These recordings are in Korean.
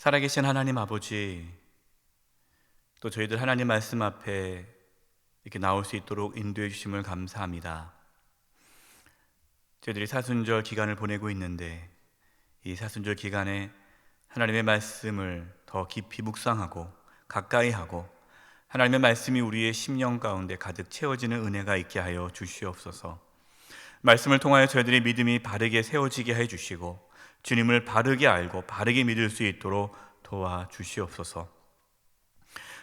살아계신 하나님 아버지, 또 저희들 하나님 말씀 앞에 이렇게 나올 수 있도록 인도해 주심을 감사합니다. 저희들이 사순절 기간을 보내고 있는데 이 사순절 기간에 하나님의 말씀을 더 깊이 묵상하고 가까이 하고 하나님의 말씀이 우리의 심령 가운데 가득 채워지는 은혜가 있게 하여 주시옵소서. 말씀을 통하여 저희들의 믿음이 바르게 세워지게 해 주시고 주님을 바르게 알고 바르게 믿을 수 있도록 도와주시옵소서.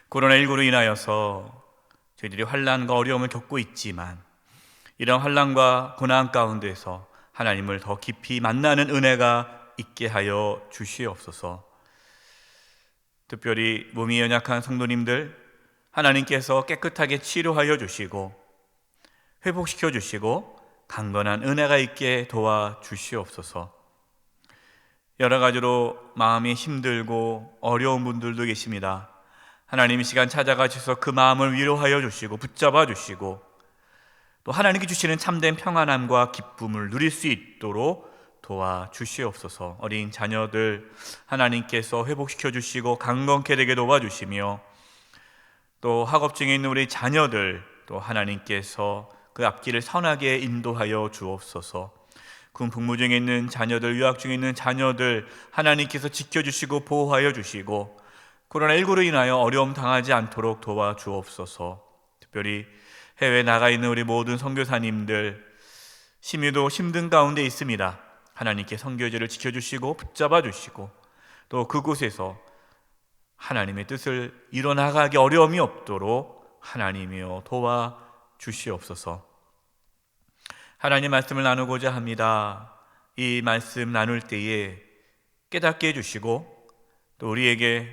코로나19로 인하여서 저희들이 환난과 어려움을 겪고 있지만 이런 환난과 고난 가운데서 하나님을 더 깊이 만나는 은혜가 있게 하여 주시옵소서. 특별히 몸이 연약한 성도님들 하나님께서 깨끗하게 치료하여 주시고 회복시켜 주시고 강건한 은혜가 있게 도와주시옵소서. 여러 가지로 마음이 힘들고 어려운 분들도 계십니다. 하나님 이 시간 찾아가셔서 그 마음을 위로하여 주시고 붙잡아 주시고 또 하나님께 주시는 참된 평안함과 기쁨을 누릴 수 있도록 도와주시옵소서. 어린 자녀들 하나님께서 회복시켜 주시고 강건케 되게 도와주시며 또 학업 중에 있는 우리 자녀들 또 하나님께서 그 앞길을 선하게 인도하여 주옵소서. 군 복무 중에 있는 자녀들, 유학 중에 있는 자녀들 하나님께서 지켜주시고 보호하여 주시고 코로나19로 인하여 어려움 당하지 않도록 도와주옵소서. 특별히 해외에 나가 있는 우리 모든 선교사님들 심히도 힘든 가운데 있습니다. 하나님께 선교제를 지켜주시고 붙잡아 주시고 또 그곳에서 하나님의 뜻을 이뤄나가기 어려움이 없도록 하나님이여 도와주시옵소서. 하나님 말씀을 나누고자 합니다. 이 말씀 나눌 때에 깨닫게 해주시고 또 우리에게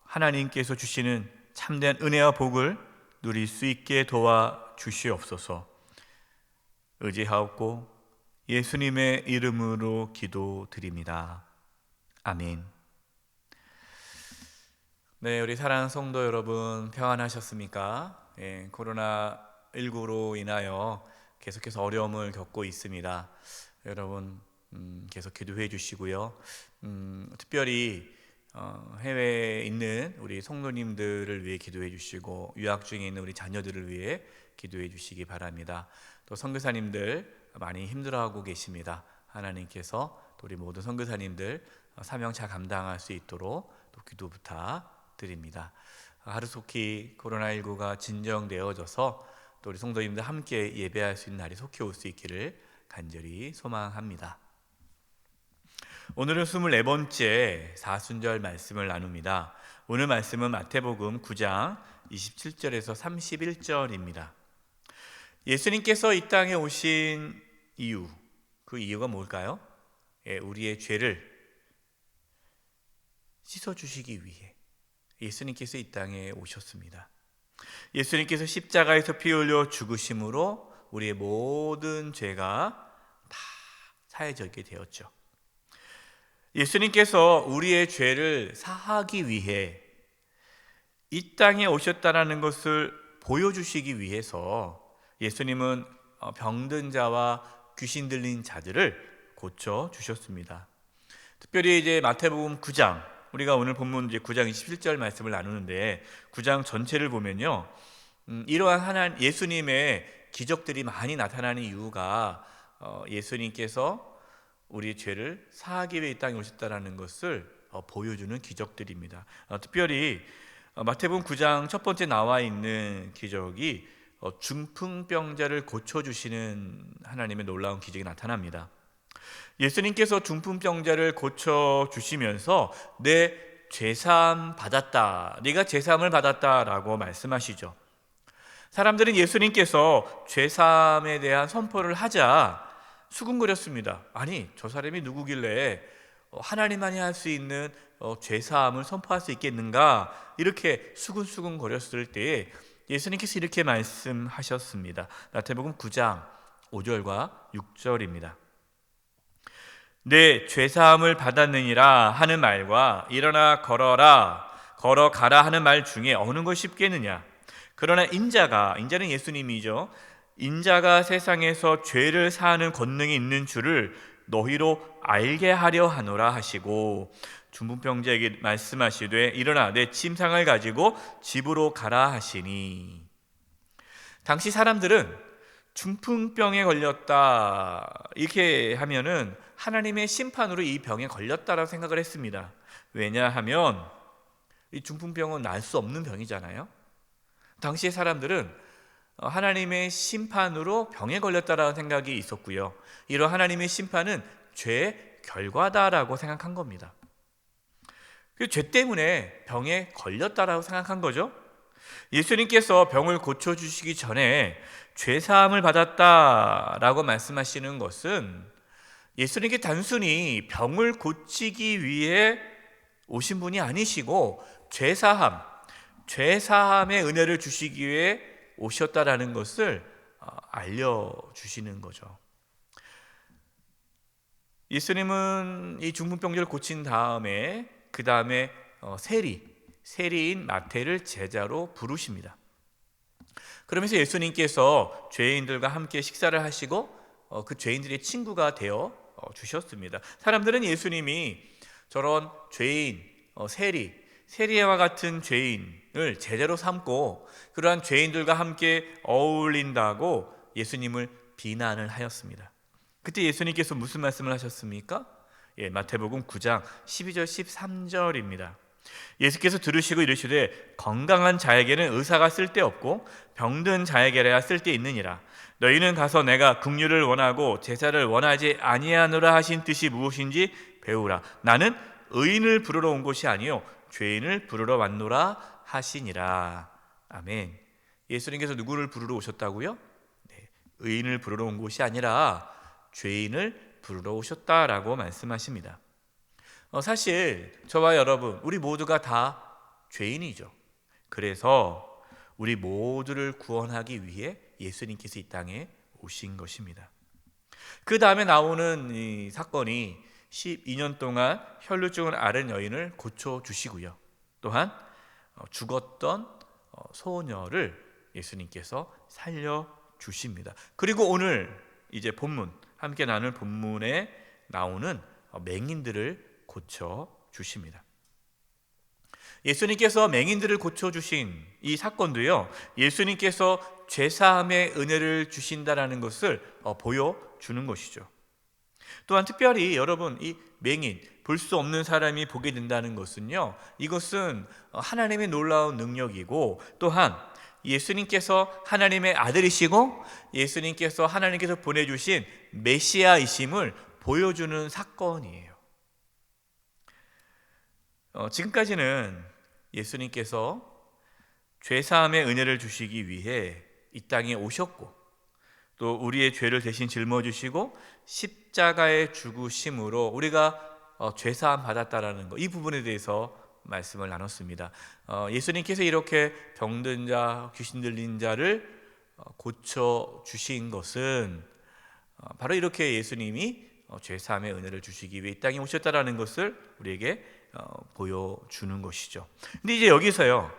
하나님께서 주시는 참된 은혜와 복을 누릴 수 있게 도와주시옵소서. 의지하옵고 예수님의 이름으로 기도드립니다. 아멘. 네, 우리 사랑하는 성도 여러분 평안하셨습니까? 코로나19로 인하여 계속해서 어려움을 겪고 있습니다. 여러분 계속 기도해 주시고요. 특별히 해외에 있는 우리 성도님들을 위해 기도해 주시고 유학 중에 있는 우리 자녀들을 위해 기도해 주시기 바랍니다. 또 선교사님들 많이 힘들어하고 계십니다. 하나님께서 또 우리 모든 선교사님들 사명 잘 감당할 수 있도록 또 기도 부탁드립니다. 하루속히 코로나19가 진정되어져서 또 우리 성도님들 함께 예배할 수 있는 날이 속히 올 수 있기를 간절히 소망합니다. 오늘은 24번째 사순절 말씀을 나눕니다. 오늘 말씀은 마태복음 9장 27절에서 31절입니다. 예수님께서 이 땅에 오신 이유, 그 이유가 뭘까요? 우리의 죄를 씻어주시기 위해 예수님께서 이 땅에 오셨습니다. 예수님께서 십자가에서 피 흘려 죽으심으로 우리의 모든 죄가 다 사해졌게 되었죠. 예수님께서 우리의 죄를 사하기 위해 이 땅에 오셨다는 것을 보여주시기 위해서 예수님은 병든 자와 귀신 들린 자들을 고쳐주셨습니다. 특별히 이제 마태복음 9장, 우리가 오늘 본문 이제 9장 27절 말씀을 나누는데 9장 전체를 보면요, 이러한 예수님의 기적들이 많이 나타나는 이유가 예수님께서 우리의 죄를 사하기 위해 이 땅에 오셨다는 것을 보여주는 기적들입니다. 특별히 마태복음 9장 첫 번째 나와 있는 기적이 중풍병자를 고쳐주시는 하나님의 놀라운 기적이 나타납니다. 예수님께서 중풍병자를 고쳐주시면서 내 죄사함 받았다, 네가 죄사함을 받았다라고 말씀하시죠. 사람들은 예수님께서 죄사함에 대한 선포를 하자 수군거렸습니다. 아니, 저 사람이 누구길래 하나님만이 할 수 있는 죄사함을 선포할 수 있겠는가, 이렇게 수군거렸을 때에 예수님께서 이렇게 말씀하셨습니다. 마태복음 9장 5절과 6절입니다. 내 죄사함을 받았느니라 하는 말과 일어나 걸어가라 하는 말 중에 어느 것이 쉽겠느냐? 그러나 인자는 예수님이죠. 인자가 세상에서 죄를 사하는 권능이 있는 줄을 너희로 알게 하려 하노라 하시고 중풍병자에게 말씀하시되 일어나 내 침상을 가지고 집으로 가라 하시니. 당시 사람들은 중풍병에 걸렸다 이렇게 하면은 하나님의 심판으로 이 병에 걸렸다라고 생각을 했습니다. 왜냐하면 이 중풍병은 날 수 없는 병이잖아요. 당시의 사람들은 하나님의 심판으로 병에 걸렸다라는 생각이 있었고요. 이런 하나님의 심판은 죄의 결과다라고 생각한 겁니다. 그 죄 때문에 병에 걸렸다라고 생각한 거죠. 예수님께서 병을 고쳐주시기 전에 죄사함을 받았다라고 말씀하시는 것은 예수님께 단순히 병을 고치기 위해 오신 분이 아니시고 죄사함의 은혜를 주시기 위해 오셨다라는 것을 알려주시는 거죠. 예수님은 이 중풍병자를 고친 다음에 그 다음에 세리인 마태를 제자로 부르십니다. 그러면서 예수님께서 죄인들과 함께 식사를 하시고 그 죄인들의 친구가 되어 주셨습니다. 사람들은 예수님이 저런 죄인, 세리와 같은 죄인을 제자로 삼고 그러한 죄인들과 함께 어울린다고 예수님을 비난을 하였습니다. 그때 예수님께서 무슨 말씀을 하셨습니까? 마태복음 9장 12절 13절입니다. 예수께서 들으시고 이르시되 건강한 자에게는 의사가 쓸데없고 병든 자에게야 쓸데있느니라. 너희는 가서 내가 긍휼을 원하고 제사를 원하지 아니하노라 하신 뜻이 무엇인지 배우라. 나는 의인을 부르러 온 것이 아니요 죄인을 부르러 왔노라 하시니라. 아멘. 예수님께서 누구를 부르러 오셨다고요? 의인을 부르러 온 것이 아니라 죄인을 부르러 오셨다라고 말씀하십니다. 사실 저와 여러분 우리 모두가 다 죄인이죠. 그래서 우리 모두를 구원하기 위해 예수님께서 이 땅에 오신 것입니다. 그 다음에 나오는 이 사건이 12년 동안 혈루증을 앓은 여인을 고쳐주시고요. 또한 죽었던 소녀를 예수님께서 살려주십니다. 그리고 오늘 이제 함께 나눌 본문에 나오는 맹인들을 고쳐주십니다. 예수님께서 맹인들을 고쳐주신 이 사건도요, 예수님께서 죄사함의 은혜를 주신다라는 것을 보여주는 것이죠. 또한 특별히 여러분 이 맹인, 볼 수 없는 사람이 보게 된다는 것은요, 이것은 하나님의 놀라운 능력이고 또한 예수님께서 하나님의 아들이시고 예수님께서 하나님께서 보내주신 메시아이심을 보여주는 사건이에요. 지금까지는 예수님께서 죄사함의 은혜를 주시기 위해 이 땅에 오셨고 또 우리의 죄를 대신 짊어지시고 십자가의 죽으심으로 우리가 죄사함 받았다라는 것, 이 부분에 대해서 말씀을 나눴습니다. 예수님께서 이렇게 병든 자, 귀신 들린 자를 고쳐주신 것은 바로 이렇게 예수님이 죄사함의 은혜를 주시기 위해 이 땅에 오셨다라는 것을 우리에게 보여주는 것이죠. 근데 이제 여기서요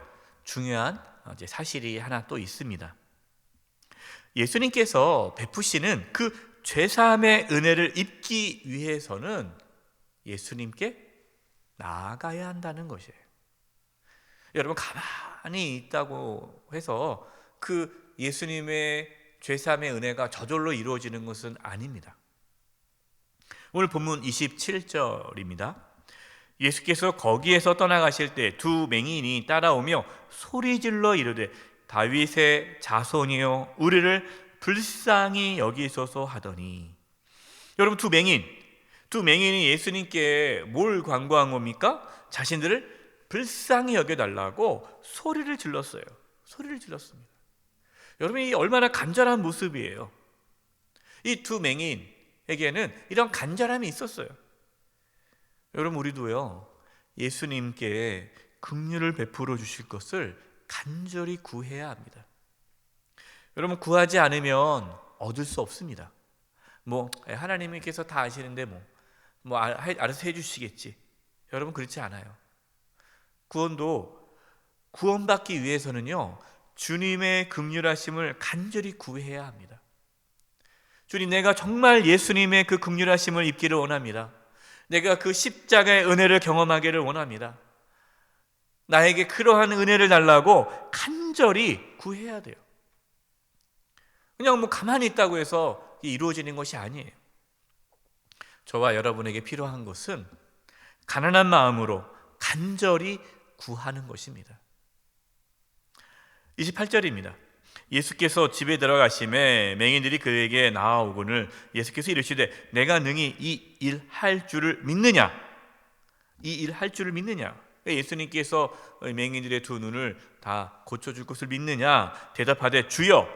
중요한 이제 사실이 하나 또 있습니다. 예수님께서 베푸시는 그 죄사함의 은혜를 입기 위해서는 예수님께 나아가야 한다는 것이에요. 여러분 가만히 있다고 해서 그 예수님의 죄사함의 은혜가 저절로 이루어지는 것은 아닙니다. 오늘 본문 27절입니다. 예수께서 거기에서 떠나가실 때 두 맹인이 따라오며 소리질러 이르되 다윗의 자손이여 우리를 불쌍히 여기소서 하더니. 여러분 두 맹인이 예수님께 뭘 간구한 겁니까? 자신들을 불쌍히 여겨달라고 소리를 질렀어요. 소리를 질렀습니다. 여러분 이 얼마나 간절한 모습이에요. 이 두 맹인에게는 이런 간절함이 있었어요. 여러분 우리도요 예수님께 긍휼을 베풀어 주실 것을 간절히 구해야 합니다. 여러분 구하지 않으면 얻을 수 없습니다. 하나님께서 다 아시는데 알아서 해주시겠지. 여러분 그렇지 않아요. 구원받기 위해서는요 주님의 긍휼하심을 간절히 구해야 합니다. 주님, 내가 정말 예수님의 그 긍휼하심을 입기를 원합니다. 내가 그 십자가의 은혜를 경험하기를 원합니다. 나에게 그러한 은혜를 달라고 간절히 구해야 돼요. 그냥 가만히 있다고 해서 이루어지는 것이 아니에요. 저와 여러분에게 필요한 것은 가난한 마음으로 간절히 구하는 것입니다. 28절입니다. 예수께서 집에 들어가심에 맹인들이 그에게 나아오거늘 예수께서 이르시되 내가 능히 이 일 할 줄을 믿느냐? 이 일 할 줄을 믿느냐? 예수님께서 맹인들의 두 눈을 다 고쳐줄 것을 믿느냐? 대답하되 주여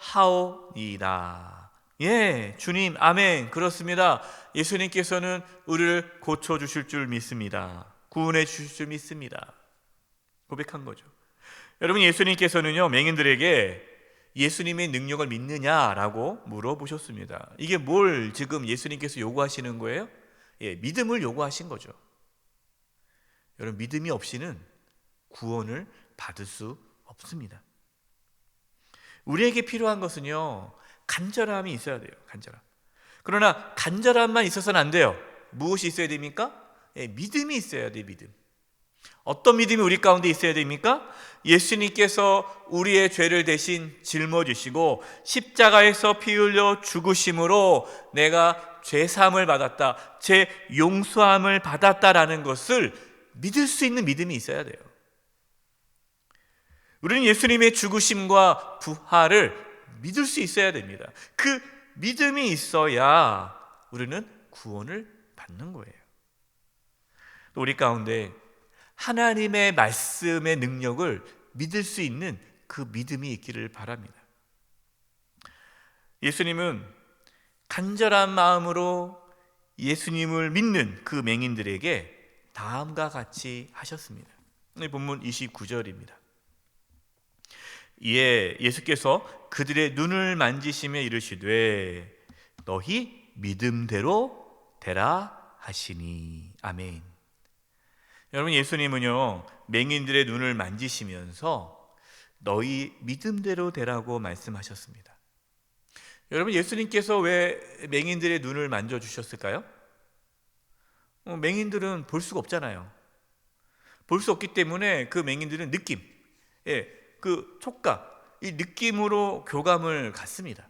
그러하오니이다. 예, 주님, 아멘, 그렇습니다. 예수님께서는 우리를 고쳐주실 줄 믿습니다. 구원해 주실 줄 믿습니다. 고백한 거죠. 여러분, 예수님께서는요, 맹인들에게 예수님의 능력을 믿느냐라고 물어보셨습니다. 이게 뭘 지금 예수님께서 요구하시는 거예요? 예, 믿음을 요구하신 거죠. 여러분, 믿음이 없이는 구원을 받을 수 없습니다. 우리에게 필요한 것은요, 간절함이 있어야 돼요. 간절함. 그러나 간절함만 있어서는 안 돼요. 무엇이 있어야 됩니까? 예, 믿음이 있어야 돼요. 믿음. 어떤 믿음이 우리 가운데 있어야 됩니까? 예수님께서 우리의 죄를 대신 짊어지시고 십자가에서 피 흘려 죽으심으로 내가 죄사함을 받았다, 제 용서함을 받았다라는 것을 믿을 수 있는 믿음이 있어야 돼요. 우리는 예수님의 죽으심과 부활을 믿을 수 있어야 됩니다. 그 믿음이 있어야 우리는 구원을 받는 거예요. 또 우리 가운데 하나님의 말씀의 능력을 믿을 수 있는 그 믿음이 있기를 바랍니다. 예수님은 간절한 마음으로 예수님을 믿는 그 맹인들에게 다음과 같이 하셨습니다. 본문 29절입니다. 이에 예수께서 그들의 눈을 만지시며 이르시되 너희 믿음대로 되라 하시니. 아멘. 여러분, 예수님은요, 맹인들의 눈을 만지시면서 너희 믿음대로 되라고 말씀하셨습니다. 여러분, 예수님께서 왜 맹인들의 눈을 만져주셨을까요? 맹인들은 볼 수가 없잖아요. 볼 수 없기 때문에 그 맹인들은 느낌, 그 촉각, 이 느낌으로 교감을 갖습니다.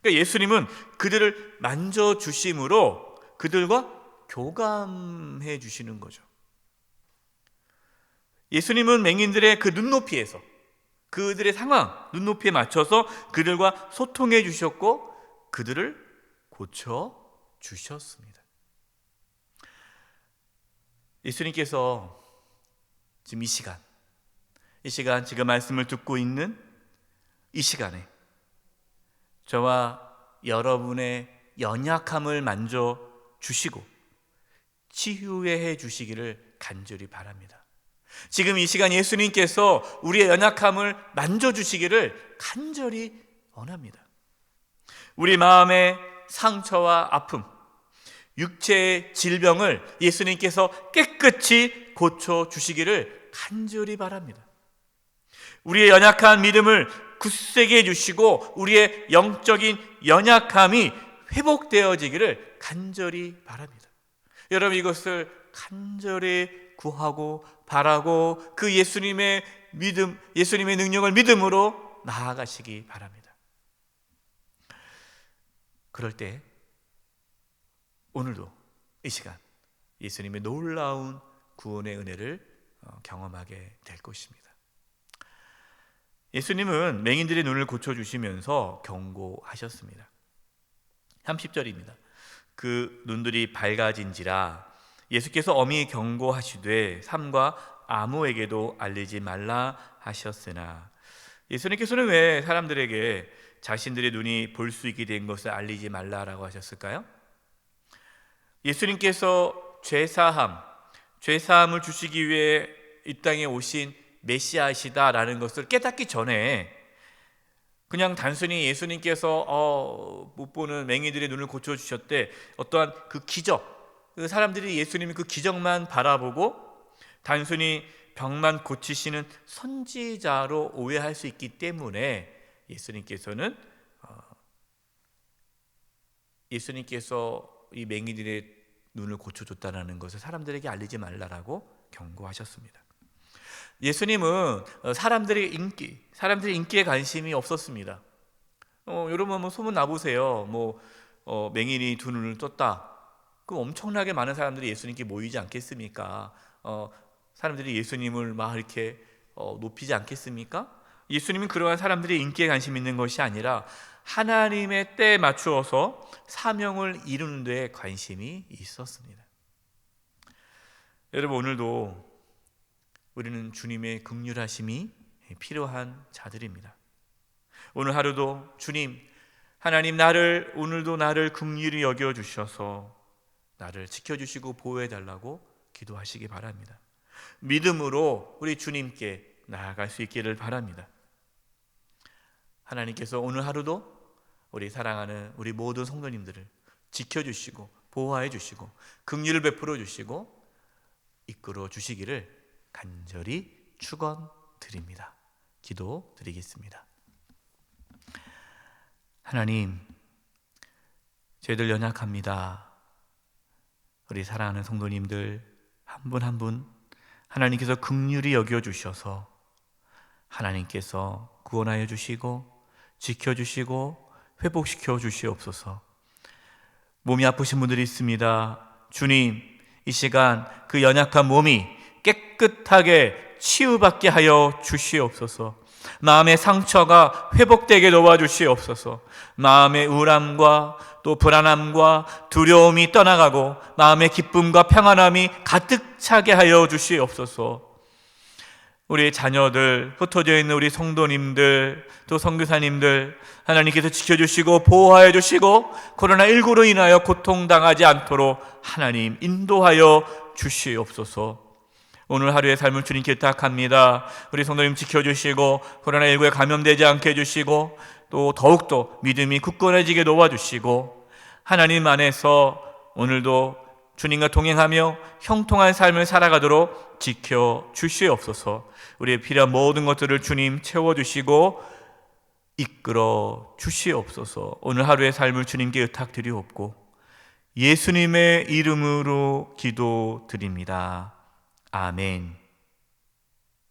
그러니까 예수님은 그들을 만져주심으로 그들과 교감해 주시는 거죠. 예수님은 맹인들의 그 눈높이에서, 그들의 상황, 눈높이에 맞춰서 그들과 소통해 주셨고 그들을 고쳐 주셨습니다. 예수님께서 지금 이 시간 지금 말씀을 듣고 있는 이 시간에 저와 여러분의 연약함을 만져 주시고 치유해 주시기를 간절히 바랍니다. 지금 이 시간 예수님께서 우리의 연약함을 만져주시기를 간절히 원합니다. 우리 마음의 상처와 아픔, 육체의 질병을 예수님께서 깨끗이 고쳐주시기를 간절히 바랍니다. 우리의 연약한 믿음을 굳세게 해주시고 우리의 영적인 연약함이 회복되어지기를 간절히 바랍니다. 여러분, 이것을 간절히 구하고 바라고 그 예수님의 믿음, 예수님의 능력을 믿음으로 나아가시기 바랍니다. 그럴 때 오늘도 이 시간 예수님의 놀라운 구원의 은혜를 경험하게 될 것입니다. 예수님은 맹인들의 눈을 고쳐주시면서 경고하셨습니다. 30절입니다. 그 눈들이 밝아진지라 예수께서 엄히 경고하시되 삼가 아무에게도 알리지 말라 하셨으나. 예수님께서는 왜 사람들에게 자신들의 눈이 볼 수 있게 된 것을 알리지 말라라고 하셨을까요? 예수님께서 죄사함을 주시기 위해 이 땅에 오신 메시아시다라는 것을 깨닫기 전에 그냥 단순히 예수님께서 못 보는 맹인들의 눈을 고쳐주셨대, 어떠한 그 기적, 그 사람들이 예수님의 그 기적만 바라보고 단순히 병만 고치시는 선지자로 오해할 수 있기 때문에 예수님께서는 예수님께서 이 맹인들의 눈을 고쳐줬다는 것을 사람들에게 알리지 말라라고 경고하셨습니다. 예수님은 사람들의 인기에 관심이 없었습니다. 여러분 소문 나보세요. 맹인이 두 눈을 떴다. 그럼 엄청나게 많은 사람들이 예수님께 모이지 않겠습니까? 사람들이 예수님을 막 이렇게 높이지 않겠습니까? 예수님은 그러한 사람들의 인기에 관심 있는 것이 아니라 하나님의 때에 맞추어서 사명을 이루는 데 관심이 있었습니다. 여러분, 오늘도 우리는 주님의 긍휼하심이 필요한 자들입니다. 오늘 하루도 주님, 하나님 오늘도 나를 긍휼히 여겨주셔서 나를 지켜주시고 보호해달라고 기도하시기 바랍니다. 믿음으로 우리 주님께 나아갈 수 있기를 바랍니다. 하나님께서 오늘 하루도 우리 사랑하는 우리 모든 성도님들을 지켜주시고 보호해 주시고 긍휼을 베풀어 주시고 이끌어 주시기를 간절히 축원드립니다. 기도드리겠습니다. 하나님, 저희들 연약합니다. 우리 사랑하는 성도님들 한 분 한 분 하나님께서 긍휼히 여겨주셔서 하나님께서 구원하여 주시고 지켜주시고 회복시켜 주시옵소서. 몸이 아프신 분들이 있습니다. 주님, 이 시간 그 연약한 몸이 깨끗하게 치유받게 하여 주시옵소서. 마음의 상처가 회복되게 도와주시옵소서. 마음의 우울함과 또 불안함과 두려움이 떠나가고 마음의 기쁨과 평안함이 가득 차게 하여 주시옵소서. 우리 자녀들, 흩어져 있는 우리 성도님들, 또 선교사님들 하나님께서 지켜주시고 보호하여 주시고 코로나19로 인하여 고통당하지 않도록 하나님 인도하여 주시옵소서. 오늘 하루의 삶을 주님께 부탁합니다. 우리 성도님 지켜주시고 코로나19에 감염되지 않게 해주시고 또 더욱더 믿음이 굳건해지게 도와주시고 하나님 안에서 오늘도 주님과 동행하며 형통한 삶을 살아가도록 지켜주시옵소서. 우리의 필요한 모든 것들을 주님 채워주시고 이끌어 주시옵소서. 오늘 하루의 삶을 주님께 의탁드리옵고 예수님의 이름으로 기도드립니다. 아멘.